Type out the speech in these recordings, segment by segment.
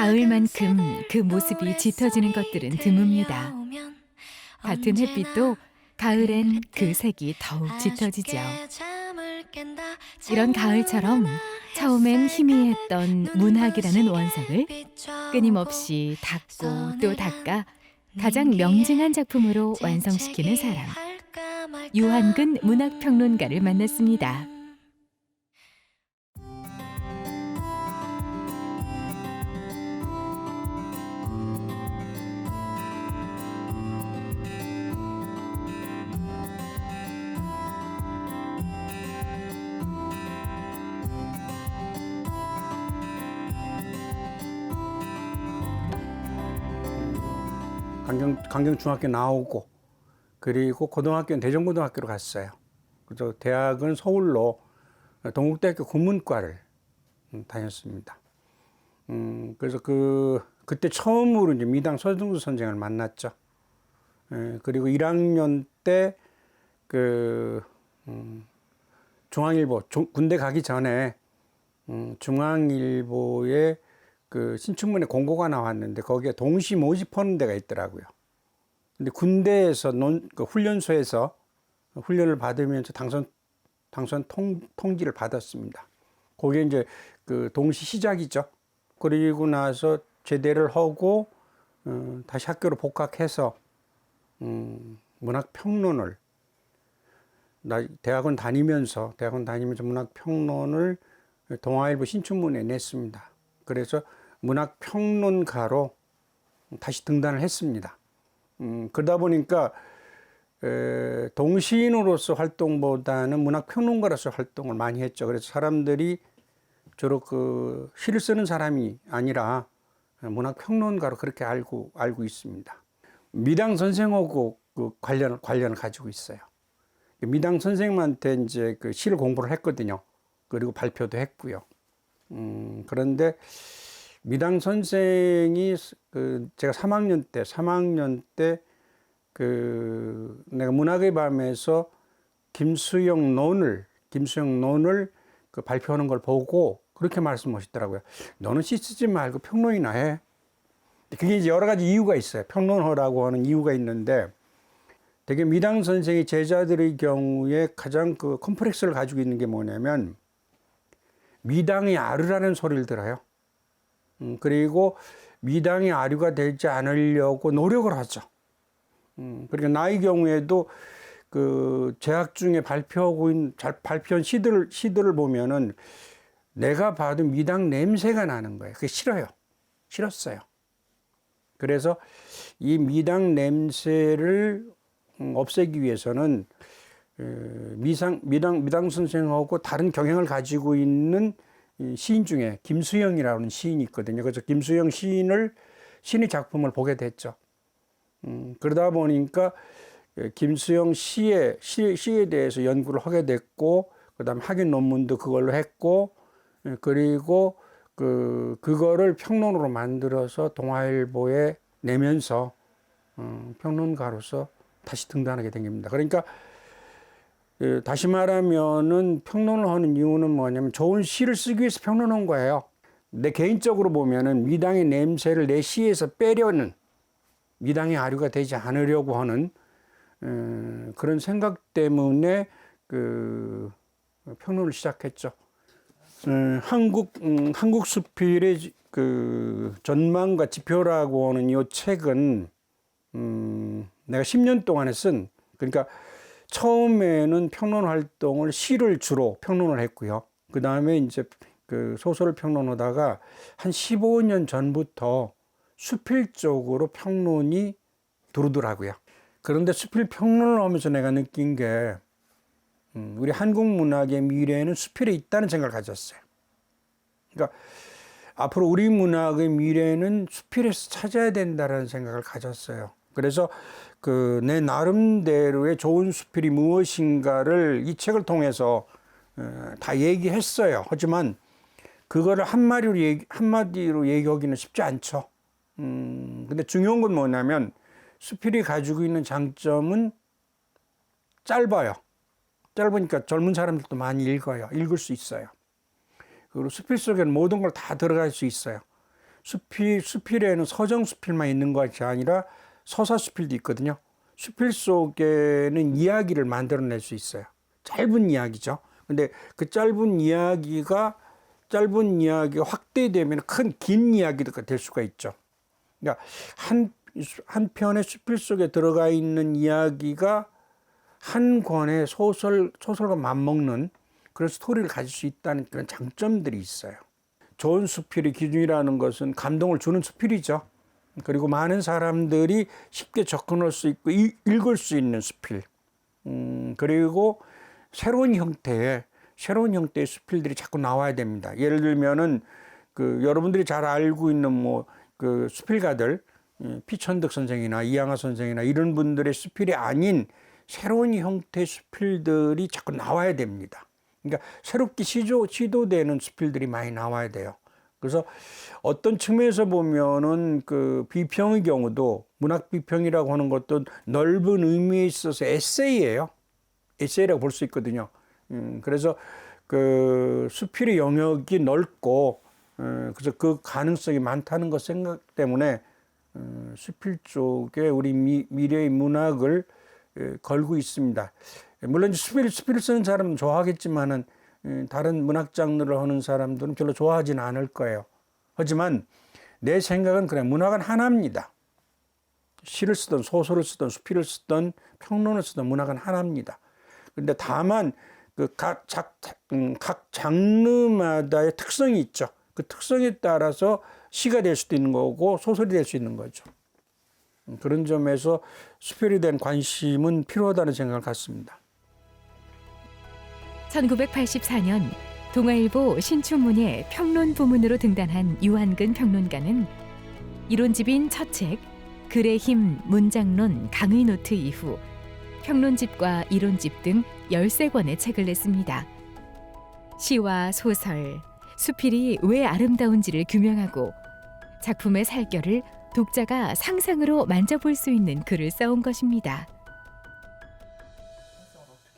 가을만큼 그 모습이 짙어지는 것들은 드뭅니다. 같은 햇빛도 가을엔 그 색이 더욱 짙어지죠. 이런 가을처럼 처음엔 희미했던 문학이라는 원석을 끊임없이 닦고 또 닦아 가장 명징한 작품으로 완성시키는 사람, 유한근 문학평론가를 만났습니다. 강경중학교 나오고 그리고 고등학교는 대전고등학교로 갔어요. 그래서 대학은 서울로 동국대학교 국문과를 다녔습니다. 그래서 그때 처음으로 이제 미당 서정수 선생을 만났죠. 그리고 1학년 때 중앙일보 군대 가기 전에 중앙일보에 신춘문예 공고가 나왔는데 거기에 동시 모집하는 데가 있더라고요. 근데 군대에서 훈련소에서 훈련을 받으면서 당선 통지를 받았습니다. 그게 이제 동시 시작이죠. 그리고 나서 제대를 하고 다시 학교로 복학해서 문학평론을 대학원 다니면서 문학평론을 동아일보 신춘문예에 냈습니다. 그래서 문학평론가로 다시 등단을 했습니다. 그러다 보니까 동시인으로서 활동보다는 문학평론가로서 활동을 많이 했죠. 그래서 사람들이 주로 시를 쓰는 사람이 아니라 문학평론가로 그렇게 알고 있습니다. 미당 선생하고 관련을 가지고 있어요. 미당 선생님한테 이제 시를 공부를 했거든요. 그리고 발표도 했고요. 그런데 미당 선생이 제가 3학년 때 내가 문학의 밤에서 김수영 논을 발표하는 걸 보고 그렇게 말씀하시더라고요. 너는 시 쓰지 말고 평론이나 해. 그게 이제 여러 가지 이유가 있어요. 평론하라고 하는 이유가 있는데 되게 미당 선생의 제자들의 경우에 가장 컴플렉스를 가지고 있는 게 뭐냐면 미당의 아류라는 소리를 들어요. 그리고 미당의 아류가 되지 않으려고 노력을 하죠. 그러니까 나의 경우에도 재학 중에 발표한 시들을 보면은 내가 받은 미당 냄새가 나는 거예요. 그게 싫었어요. 그래서 이 미당 냄새를 없애기 위해서는 미당 선생하고 다른 경향을 가지고 있는 시인 중에 김수영이라는 시인이 있거든요. 그래서 김수영 시인의 작품을 보게 됐죠. 그러다 보니까 김수영 시에 대해서 연구를 하게 됐고, 그 다음에 학위 논문도 그걸로 했고, 그리고 그거를 평론으로 만들어서 동아일보에 내면서 평론가로서 다시 등단하게 된 겁니다. 그러니까 다시 말하면은 평론을 하는 이유는 뭐냐면 좋은 시를 쓰기 위해서 평론한 거예요. 내 개인적으로 보면은 미당의 냄새를 내 시에서 빼려는, 미당의 아류가 되지 않으려고 하는 그런 생각 때문에 평론을 시작했죠. 한국 수필의 전망과 지표라고 하는 이 책은 내가 10년 동안에 그러니까 처음에는 평론 활동을 시를 주로 평론을 했고요. 그 다음에 이제 소설을 평론하다가 한 15년 전부터 수필 쪽으로 평론이 들어오더라고요. 그런데 수필 평론을 하면서 내가 느낀 게 우리 한국 문학의 미래에는 수필에 있다는 생각을 가졌어요. 그러니까 앞으로 우리 문학의 미래는 수필에서 찾아야 된다는 생각을 가졌어요. 그래서 내 나름대로의 좋은 수필이 무엇인가를 이 책을 통해서 다 얘기했어요. 하지만 그거를 한마디로 얘기하기는 쉽지 않죠. 근데 중요한 건 뭐냐면 수필이 가지고 있는 장점은 짧아요. 짧으니까 젊은 사람들도 많이 읽을 수 있어요. 그리고 수필 속에는 모든 걸 다 들어갈 수 있어요. 수필에는 서정 수필만 있는 것이 아니라 서사 수필도 있거든요. 수필 속에는 이야기를 만들어낼 수 있어요. 짧은 이야기죠. 근데 그 짧은 이야기가 확대되면 긴 이야기가 될 수가 있죠. 그러니까 한 편의 수필 속에 들어가 있는 이야기가 한 권의 소설과 맞먹는 그런 스토리를 가질 수 있다는 그런 장점들이 있어요. 좋은 수필의 기준이라는 것은 감동을 주는 수필이죠. 그리고 많은 사람들이 쉽게 접근할 수 있고 읽을 수 있는 수필. 그리고 새로운 형태의 수필들이 자꾸 나와야 됩니다. 예를 들면은 여러분들이 잘 알고 있는 수필가들, 피천득 선생이나 이양하 선생이나 이런 분들의 수필이 아닌 새로운 형태의 수필들이 자꾸 나와야 됩니다. 그러니까 새롭게 시도되는 수필들이 많이 나와야 돼요. 그래서 어떤 측면에서 보면은 비평의 경우도 문학 비평이라고 하는 것도 넓은 의미에 있어서 에세이예요. 에세이라고 볼 수 있거든요. 그래서 수필의 영역이 넓고 그래서 그 가능성이 많다는 것 생각 때문에 수필 쪽에 우리 미래의 문학을 걸고 있습니다. 물론 수필을 쓰는 사람은 좋아하겠지만은 다른 문학 장르를 하는 사람들은 별로 좋아하지는 않을 거예요. 하지만 내 생각은 그냥 문학은 하나입니다. 시를 쓰든 소설을 쓰든 수필을 쓰든 평론을 쓰든 문학은 하나입니다. 그런데 다만 각 장르마다의 특성이 있죠. 그 특성에 따라서 시가 될 수도 있는 거고 소설이 될 수 있는 거죠. 그런 점에서 수필에 대한 관심은 필요하다는 생각을 갖습니다. 1984년 동아일보 신춘문예 평론 부문으로 등단한 유한근 평론가는 이론집인 첫 책 글의 힘, 문장론, 강의 노트 이후 평론집과 이론집 등 13권의 책을 냈습니다. 시와 소설, 수필이 왜 아름다운지를 규명하고 작품의 살결을 독자가 상상으로 만져볼 수 있는 글을 써온 것입니다.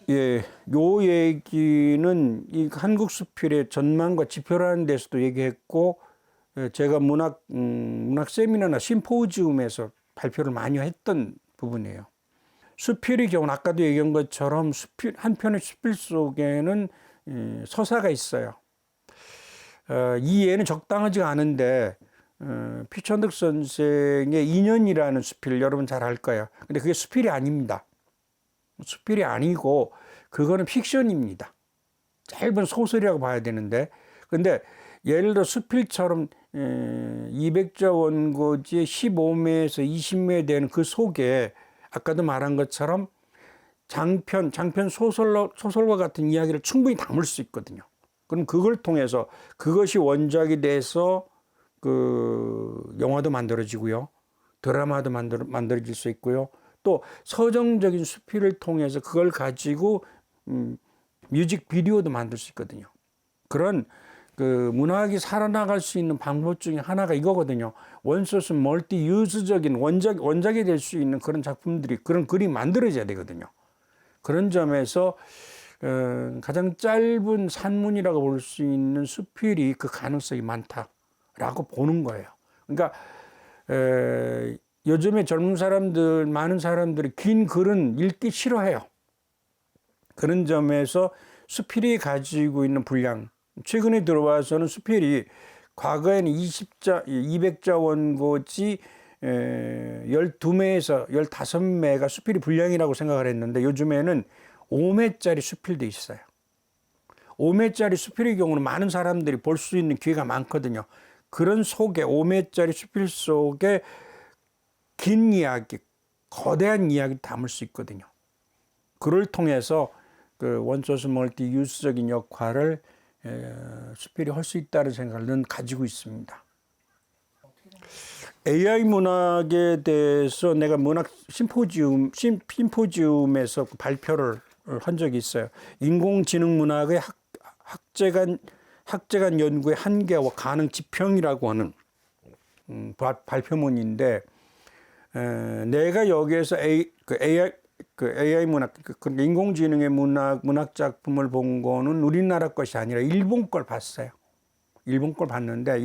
예, 요 얘기는 이 한국 수필의 전망과 지표라는 데서도 얘기했고, 제가 문학 세미나나 심포지움에서 발표를 많이 했던 부분이에요. 수필의 경우는 아까도 얘기한 것처럼 한 편의 수필 속에는 서사가 있어요. 이해는 적당하지가 않은데 피천득 선생의 인연이라는 수필 여러분 잘 알 거예요. 근데 그게 수필이 아닙니다. 수필이 아니고 그거는 픽션입니다. 짧은 소설이라고 봐야 되는데, 근데 예를 들어 수필처럼 200자 원고지의 15매에서 20매 되는 그 속에 아까도 말한 것처럼 장편 소설과 같은 이야기를 충분히 담을 수 있거든요. 그럼 그걸 통해서 그것이 원작이 돼서 영화도 만들어지고요. 드라마도 만들어질 수 있고요. 또 서정적인 수필을 통해서 그걸 가지고 뮤직비디오도 만들 수 있거든요. 그런 문학이 살아나갈 수 있는 방법 중에 하나가 이거거든요. 원소스 멀티 유즈적인 원작이 될 수 있는 그런 작품들이, 그런 글이 만들어져야 되거든요. 그런 점에서 가장 짧은 산문이라고 볼 수 있는 수필이 그 가능성이 많다라고 보는 거예요. 그러니까 요즘에 많은 사람들이 긴 글은 읽기 싫어해요. 그런 점에서 수필이 가지고 있는 분량, 최근에 들어와서는 수필이 과거에는 200자 원고지 12매에서 15매가 수필이 분량이라고 생각을 했는데 요즘에는 5매짜리 수필도 있어요. 5매짜리 수필의 경우는 많은 사람들이 볼 수 있는 기회가 많거든요. 그런 속에 5매짜리 수필 속에 긴 이야기, 거대한 이야기를 담을 수 있거든요. 그를 통해서 원소스 멀티 유스적인 역할을 수필이 할 수 있다는 생각을 가지고 있습니다. AI 문학에 대해서 내가 문학 심포지움에서 발표를 한 적이 있어요. 인공지능 문학의 학제간 연구의 한계와 가능 지평이라고 하는 발표문인데, 내가 여기에서 AI 문학, 인공지능의 문학 작품을 본 거는 우리나라 것이 아니라 일본 걸 봤어요. 일본 걸 봤는데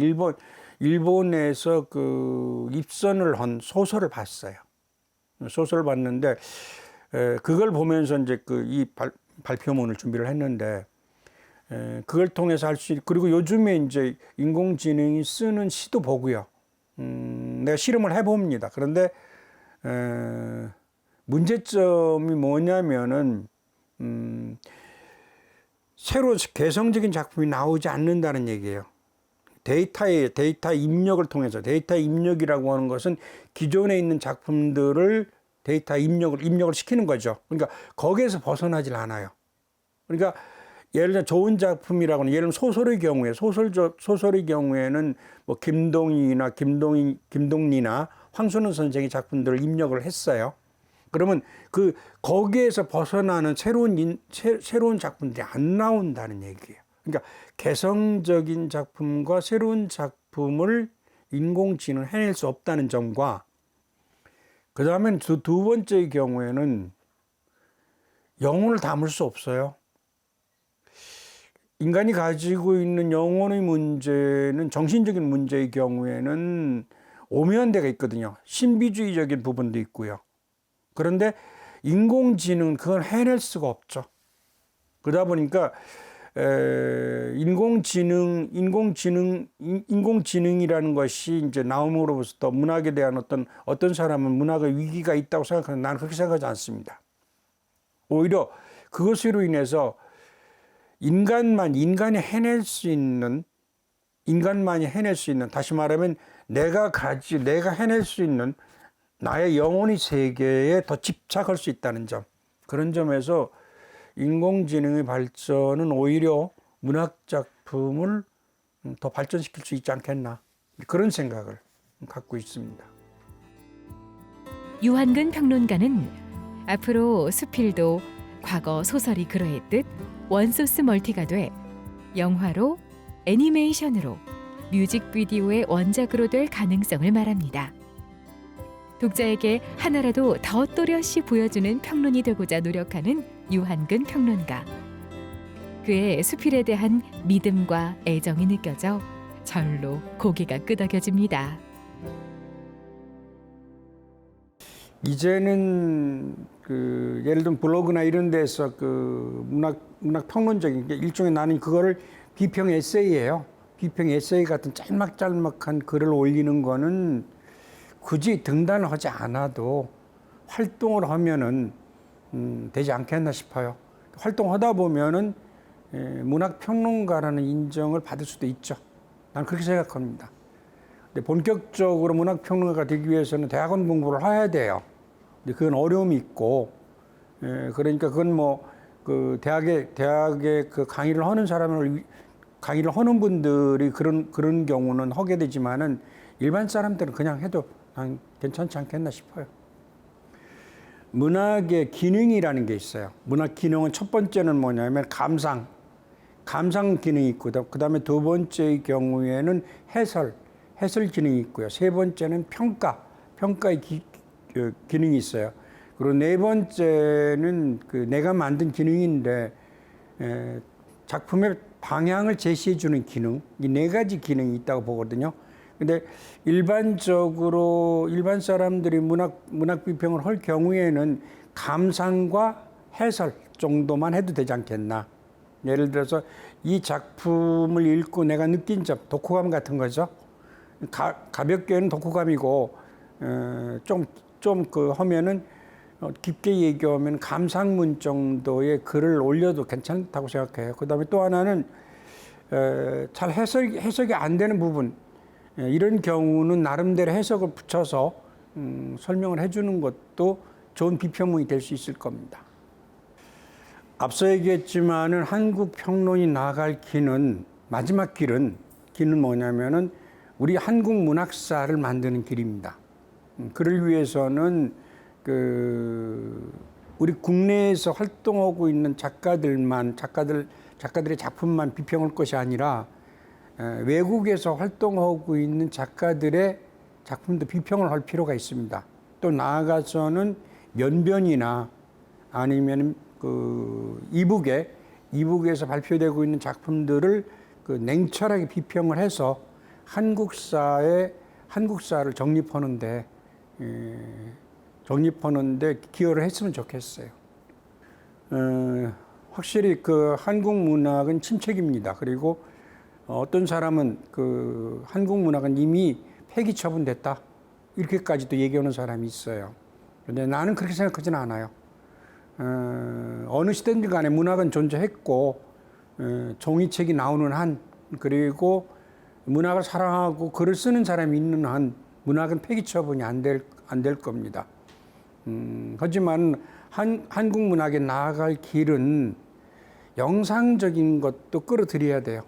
일본에서 그 입선을 한 소설을 봤어요. 소설을 봤는데 그걸 보면서 이제 이 발표문을 준비를 했는데 그걸 통해서 할 수 있, 그리고 요즘에 이제 인공지능이 쓰는 시도 보고요. 내가 실험을 해봅니다. 그런데 문제점이 뭐냐면은 새로 개성적인 작품이 나오지 않는다는 얘기예요. 데이터 입력을 통해서, 데이터 입력이라고 하는 것은 기존에 있는 작품들을 데이터 입력을 시키는 거죠. 그러니까 거기에서 벗어나질 않아요. 그러니까 예를 들어 좋은 작품이라고는, 예를 들면 소설의 경우에는 뭐 김동리나 황순원 선생의 작품들을 입력을 했어요. 그러면 거기에서 벗어나는 새로운 작품들이 안 나온다는 얘기예요. 그러니까 개성적인 작품과 새로운 작품을 인공지능은 해낼 수 없다는 점과, 그 다음에 두 번째의 경우에는 영혼을 담을 수 없어요. 인간이 가지고 있는 영혼의 문제는, 정신적인 문제의 경우에는 오묘한 데가 있거든요. 신비주의적인 부분도 있고요. 그런데 인공지능은 그걸 해낼 수가 없죠. 그러다 보니까 인공지능이라는 것이 이제 나옴으로부터 문학에 대한 어떤 사람은 문학의 위기가 있다고 생각하는데, 나는 그렇게 생각하지 않습니다. 오히려 그것으로 인해서 인간만이 해낼 수 있는, 다시 말하면 내가 해낼 수 있는 나의 영혼의 세계에 더 집착할 수 있다는 점, 그런 점에서 인공지능의 발전은 오히려 문학 작품을 더 발전시킬 수 있지 않겠나, 그런 생각을 갖고 있습니다. 유한근 평론가는 앞으로 수필도 과거 소설이 그러했듯 원소스 멀티가 돼 영화로, 애니메이션으로, 뮤직비디오의 원작으로 될 가능성을 말합니다. 독자에게 하나라도 더 또렷이 보여주는 평론이 되고자 노력하는 유한근 평론가. 그의 수필에 대한 믿음과 애정이 느껴져 절로 고개가 끄덕여집니다. 이제는 예를 들면 블로그나 이런 데서 문학 평론적인 게 일종의, 나는 그거를 비평 에세이예요. 비평 에세이 같은 짤막짤막한 글을 올리는 거는 굳이 등단을 하지 않아도 활동을 하면은 되지 않겠나 싶어요. 활동하다 보면은 문학 평론가라는 인정을 받을 수도 있죠. 난 그렇게 생각합니다. 근데 본격적으로 문학 평론가가 되기 위해서는 대학원 공부를 해야 돼요. 근데 그건 어려움이 있고, 그러니까 그건 대학에 그 강의를 하는 분들이 그런 경우는 하게 되지만은, 일반 사람들은 그냥 해도 난 괜찮지 않겠나 싶어요. 문학의 기능이라는 게 있어요. 문학 기능은 첫 번째는 뭐냐면 감상 기능이 있고, 그 다음에 두 번째의 경우에는 해설 기능이 있고요. 세 번째는 평가의 기능이 있어요. 그리고 네 번째는 내가 만든 기능인데 작품의 방향을 제시해 주는 기능, 이 네 가지 기능이 있다고 보거든요. 근데 일반 사람들이 문학 비평을 할 경우에는 감상과 해설 정도만 해도 되지 않겠나. 예를 들어서 이 작품을 읽고 내가 느낀 점, 독후감 같은 거죠. 가볍게는 독후감이고, 하면은 깊게 얘기하면 감상문 정도의 글을 올려도 괜찮다고 생각해요. 그 다음에 또 하나는 잘 해석이 안 되는 부분, 이런 경우는 나름대로 해석을 붙여서 설명을 해주는 것도 좋은 비평문이 될 수 있을 겁니다. 앞서 얘기했지만은 한국 평론이 나아갈 길은, 마지막 길은 뭐냐면은 우리 한국 문학사를 만드는 길입니다. 그를 위해서는 우리 국내에서 활동하고 있는 작가들의 작품만 비평할 것이 아니라 외국에서 활동하고 있는 작가들의 작품도 비평을 할 필요가 있습니다. 또 나아가서는 면변이나 아니면 이북에서 발표되고 있는 작품들을 냉철하게 비평을 해서 한국사를 정립하는데 기여를 했으면 좋겠어요. 확실히 그 한국 문학은 침체기입니다. 그리고 어떤 사람은 그 한국 문학은 이미 폐기 처분됐다 이렇게까지도 얘기하는 사람이 있어요. 그런데 나는 그렇게 생각하지는 않아요. 어느 시대든 간에 문학은 존재했고 종이책이 나오는 한, 그리고 문학을 사랑하고 글을 쓰는 사람이 있는 한 문학은 폐기 처분이 안 될 겁니다. 하지만 한국 문학에 나아갈 길은 영상적인 것도 끌어들여야 돼요.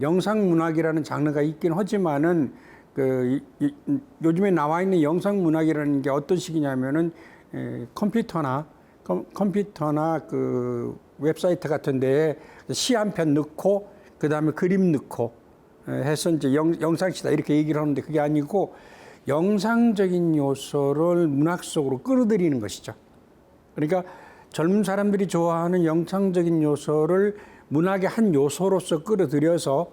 영상 문학이라는 장르가 있긴 하지만은 요즘에 나와 있는 영상 문학이라는 게 어떤 식이냐면은 컴퓨터나 그 웹사이트 같은 데에 시 한 편 넣고 그다음에 그림 넣고 해서 이제 영상시다 이렇게 얘기를 하는데, 그게 아니고 영상적인 요소를 문학 속으로 끌어들이는 것이죠. 그러니까 젊은 사람들이 좋아하는 영상적인 요소를 문학의 한 요소로서 끌어들여서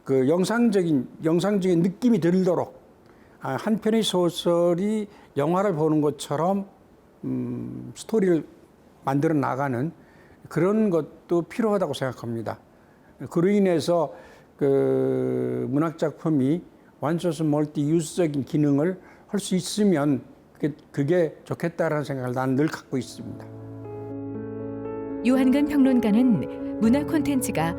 그 영상적인 느낌이 들도록 한 편의 소설이 영화를 보는 것처럼 스토리를 만들어 나가는 그런 것도 필요하다고 생각합니다. 그로 인해서 그 문학 작품이 원소스 멀티 유즈적인 기능을 할 수 있으면 그게 좋겠다라는 생각을 나는 늘 갖고 있습니다. 유한근 평론가는 문화 콘텐츠가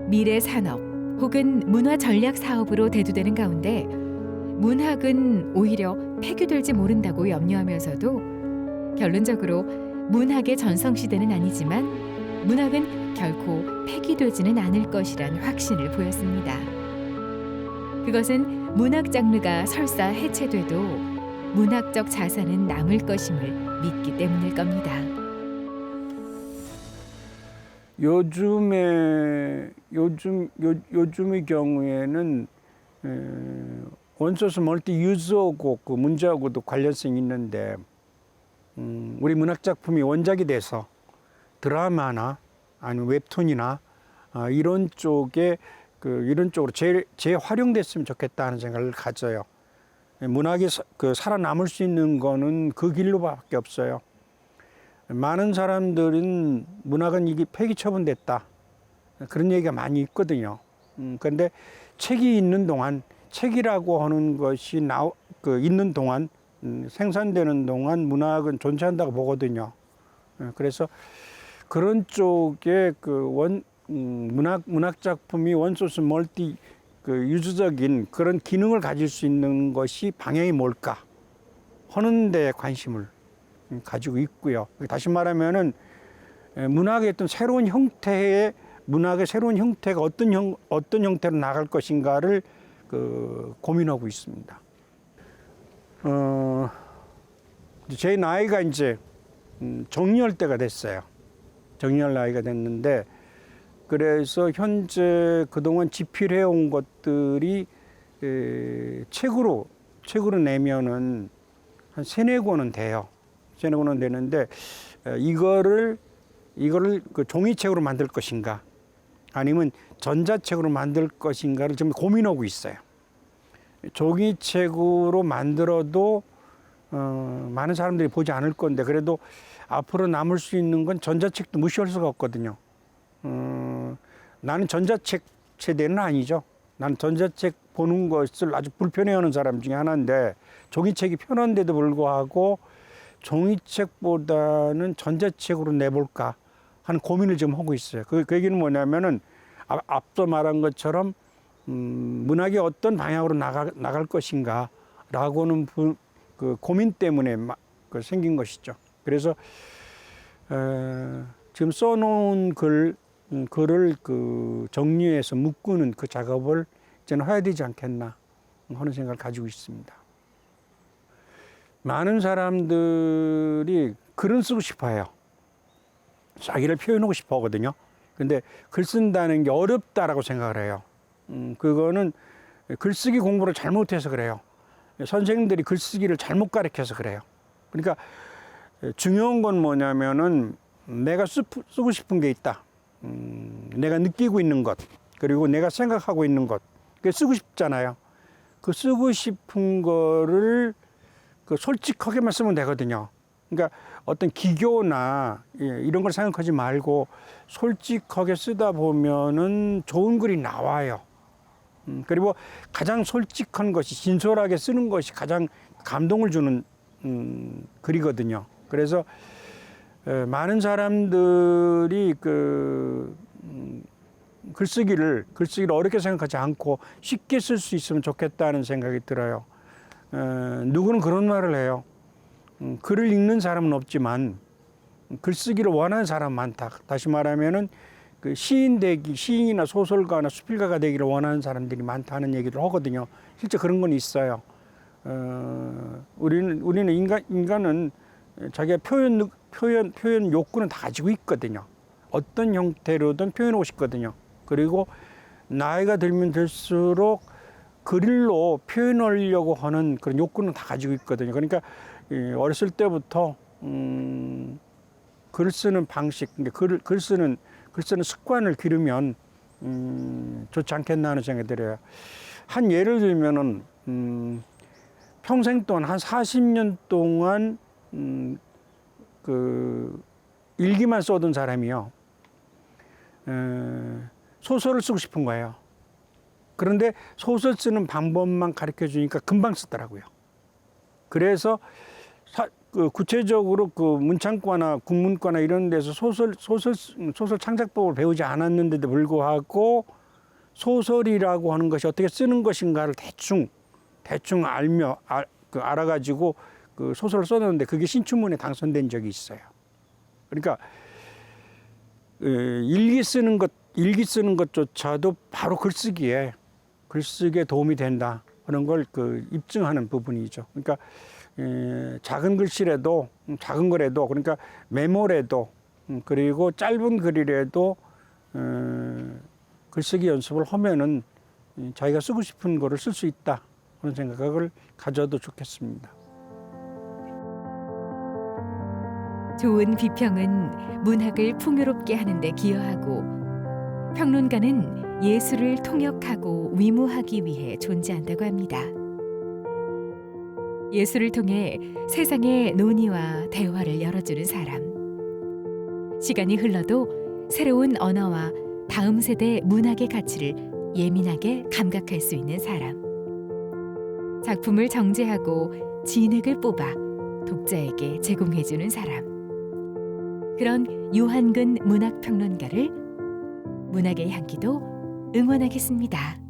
미래 산업 혹은 문화 전략 사업으로 대두되는 가운데 문학은 오히려 폐기될지 모른다고 염려하면서도 결론적으로 문학의 전성시대는 아니지만 문학은 결코 폐기되지는 않을 것이란 확신을 보였습니다. 그것은 문학 장르가 설사 해체돼도 문학적 자산은 남을 것임을 믿기 때문일 겁니다. 요즘의 경우에는 원소스 멀티 유즈하고 그 문제하고도 관련성이 있는데, 우리 문학 작품이 원작이 돼서 드라마나 아니면 웹툰이나 이런 쪽으로 재활용됐으면 좋겠다는 생각을 가져요. 문학이 살아남을 수 있는 거는 그 길로밖에 없어요. 많은 사람들은 문학은 이게 폐기 처분됐다 그런 얘기가 많이 있거든요. 그런데 책이 있는 동안, 책이라고 하는 것이 있는 동안, 생산되는 동안 문학은 존재한다고 보거든요. 그래서 그런 쪽에 문학 작품이 원소스 멀티 유즈적인 그런 기능을 가질 수 있는 것이 방향이 뭘까 하는 데 관심을 가지고 있고요. 다시 말하면은 문학의 어떤 새로운 형태가 어떤 형태로 나갈 것인가를 고민하고 있습니다. 제 나이가 이제 정리할 때가 됐어요. 정리할 나이가 됐는데, 그래서 현재 그동안 집필해온 것들이 책으로 내면은 한 3-4권은 돼요. 3-4권은 되는데, 이거를 그 종이책으로 만들 것인가 아니면 전자책으로 만들 것인가를 지금 고민하고 있어요. 종이책으로 만들어도 많은 사람들이 보지 않을 건데, 그래도 앞으로 남을 수 있는 건 전자책도 무시할 수가 없거든요. 나는 전자책 세대는 아니죠. 나는 전자책 보는 것을 아주 불편해하는 사람 중에 하나인데, 종이책이 편한데도 불구하고 종이책보다는 전자책으로 내볼까 하는 고민을 지금 하고 있어요. 그 얘기는 뭐냐면은 앞서 말한 것처럼 문학이 어떤 방향으로 나갈 것인가라고는 그 고민 때문에 생긴 것이죠. 그래서 지금 써놓은 글을 정리해서 묶는 그 작업을 이제는 해야 되지 않겠나 하는 생각을 가지고 있습니다. 많은 사람들이 글은 쓰고 싶어요. 자기를 표현하고 싶어 하거든요. 근데 글 쓴다는 게 어렵다라고 생각을 해요. 그거는 글쓰기 공부를 잘못해서 그래요. 선생님들이 글쓰기를 잘못 가르쳐서 그래요. 그러니까 중요한 건 뭐냐면은 내가 쓰고 싶은 게 있다. 내가 느끼고 있는 것, 그리고 내가 생각하고 있는 것, 그게 쓰고 싶잖아요. 그 쓰고 싶은 거를 그 솔직하게만 쓰면 되거든요. 그러니까 어떤 기교나 이런 걸 생각하지 말고 솔직하게 쓰다 보면은 좋은 글이 나와요. 그리고 가장 솔직한 것이, 진솔하게 쓰는 것이 가장 감동을 주는 글이거든요. 그래서 많은 사람들이 글쓰기를 어렵게 생각하지 않고 쉽게 쓸 수 있으면 좋겠다는 생각이 들어요. 누구는 그런 말을 해요. 글을 읽는 사람은 없지만 글쓰기를 원하는 사람 많다. 다시 말하면은 그 시인이나 소설가나 수필가가 되기를 원하는 사람들이 많다는 얘기를 하거든요. 실제 그런 건 있어요. 우리는 인간은 자기가 표현 욕구는 다 가지고 있거든요. 어떤 형태로든 표현하고 싶거든요. 그리고 나이가 들면 들수록 글로 표현하려고 하는 그런 욕구는 다 가지고 있거든요. 그러니까 어렸을 때부터 글 쓰는 방식, 글 쓰는 습관을 기르면 좋지 않겠나 하는 생각이 들어요. 한 예를 들면은 평생 동안 한 40년 동안 그 일기만 써둔 사람이요. 소설을 쓰고 싶은 거예요. 그런데 소설 쓰는 방법만 가르쳐 주니까 금방 쓰더라고요. 그래서 구체적으로 그 문창과나 국문과나 이런 데서 소설 창작법을 배우지 않았는데도 불구하고 소설이라고 하는 것이 어떻게 쓰는 것인가를 대충 알아가지고 그 소설을 써놨는데 그게 신춘문예에 당선된 적이 있어요. 그러니까 일기 쓰는 것조차도 바로 글쓰기에 도움이 된다. 그런 걸 입증하는 부분이죠. 그러니까 작은 글씨라도, 작은 거라도, 그러니까 메모라도, 그리고 짧은 글이라도 글쓰기 연습을 하면은 자기가 쓰고 싶은 거를 쓸 수 있다. 그런 생각을 가져도 좋겠습니다. 좋은 비평은 문학을 풍요롭게 하는 데 기여하고, 평론가는 예술을 통역하고 위무하기 위해 존재한다고 합니다. 예술을 통해 세상의 논의와 대화를 열어주는 사람. 시간이 흘러도 새로운 언어와 다음 세대 문학의 가치를 예민하게 감각할 수 있는 사람. 작품을 정제하고 진액을 뽑아 독자에게 제공해주는 사람. 그런 유한근 문학평론가를 문학의 향기도 응원하겠습니다.